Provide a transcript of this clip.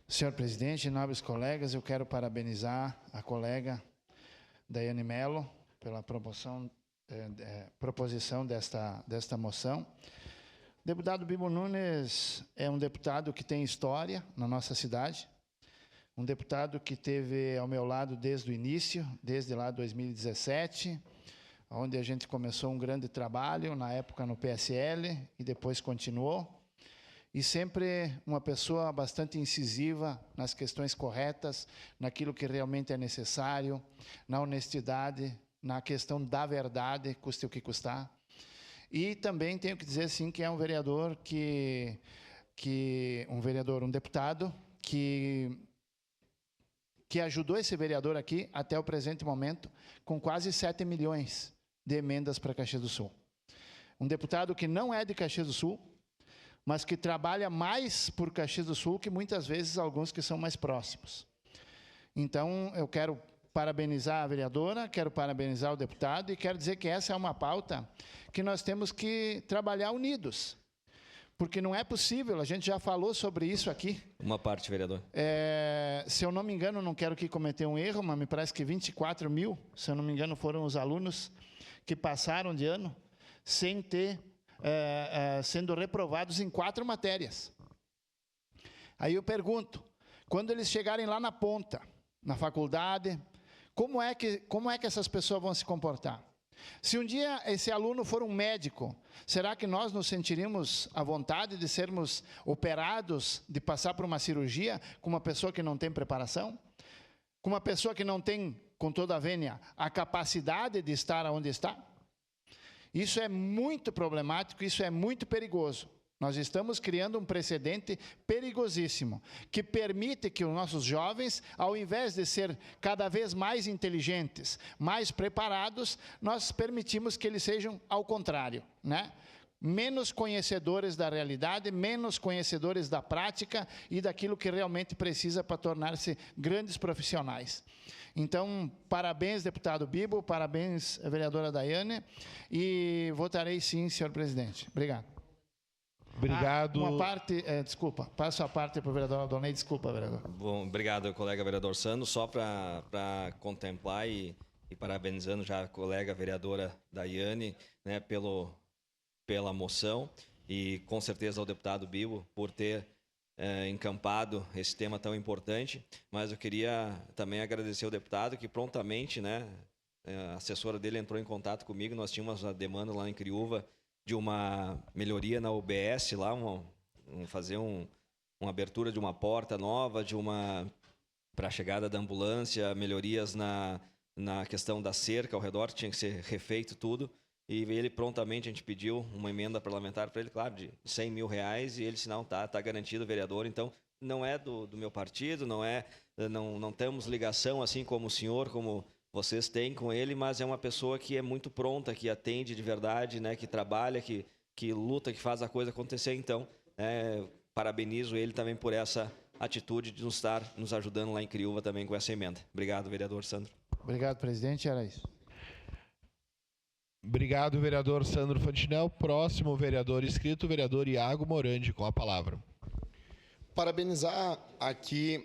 Senhor presidente, nobres colegas, eu quero parabenizar a colega Daiane Mello pela proposição desta moção. O deputado Bibo Nunes é um deputado que tem história na nossa cidade, um deputado que esteve ao meu lado desde o início, desde lá 2017, onde a gente começou um grande trabalho, na época no PSL, e depois continuou. E sempre uma pessoa bastante incisiva nas questões corretas, naquilo que realmente é necessário, na honestidade, na questão da verdade, custe o que custar. E também tenho que dizer, sim, que é um vereador um deputado que ajudou esse vereador aqui, até o presente momento, com quase 7 milhões de emendas para Caxias do Sul. Um deputado que não é de Caxias do Sul, mas que trabalha mais por Caxias do Sul que muitas vezes alguns que são mais próximos. Então, eu quero parabenizar a vereadora, quero parabenizar o deputado e quero dizer que essa é uma pauta que nós temos que trabalhar unidos. Porque não é possível, a gente já falou sobre isso aqui. Uma parte, vereador. Se eu não me engano, não quero que cometer um erro, mas me parece que 24 mil, se eu não me engano, foram os alunos que passaram de ano sem ter... sendo reprovados em 4 matérias. Aí eu pergunto, quando eles chegarem lá na ponta, na faculdade, como é que essas pessoas vão se comportar? Se um dia esse aluno for um médico, será que nós nos sentiríamos à vontade de sermos operados, de passar por uma cirurgia com uma pessoa que não tem preparação? Com uma pessoa que não tem, com toda a vênia, a capacidade de estar onde está? Isso é muito problemático, isso é muito perigoso. Nós estamos criando um precedente perigosíssimo, que permite que os nossos jovens, ao invés de ser cada vez mais inteligentes, mais preparados, nós permitimos que eles sejam ao contrário, né? Menos conhecedores da realidade, menos conhecedores da prática e daquilo que realmente precisa para tornar-se grandes profissionais. Então, parabéns, deputado Bibo, parabéns, vereadora Daiane, e votarei sim, senhor presidente. Obrigado. Obrigado. Uma parte, desculpa, passo a parte para o vereador Aldonei, desculpa, vereador. Bom, obrigado, colega vereador Sandro. Só para contemplar e parabenizando já a colega vereadora Daiane, né, pela moção, e com certeza ao deputado Bibo por ter encampado esse tema tão importante, mas eu queria também agradecer ao deputado que prontamente, né, a assessora dele entrou em contato comigo, nós tínhamos uma demanda lá em Criúva de uma melhoria na UBS lá, fazer uma abertura de uma porta nova, para a chegada da ambulância, melhorias na questão da cerca ao redor, tinha que ser refeito tudo. E ele prontamente, a gente pediu uma emenda parlamentar para ele, claro, de R$100 mil, e ele disse, não, tá garantido, vereador. Então, não é do meu partido, não temos ligação assim como o senhor, como vocês têm com ele, mas é uma pessoa que é muito pronta, que atende de verdade, né, que trabalha, que luta, que faz a coisa acontecer. Então, parabenizo ele também por essa atitude de estar nos ajudando lá em Criúva também com essa emenda. Obrigado, vereador Sandro. Obrigado, presidente, era isso. Obrigado, vereador Sandro Fantinel. Próximo vereador inscrito, vereador Iago Morandi, com a palavra. Parabenizar aqui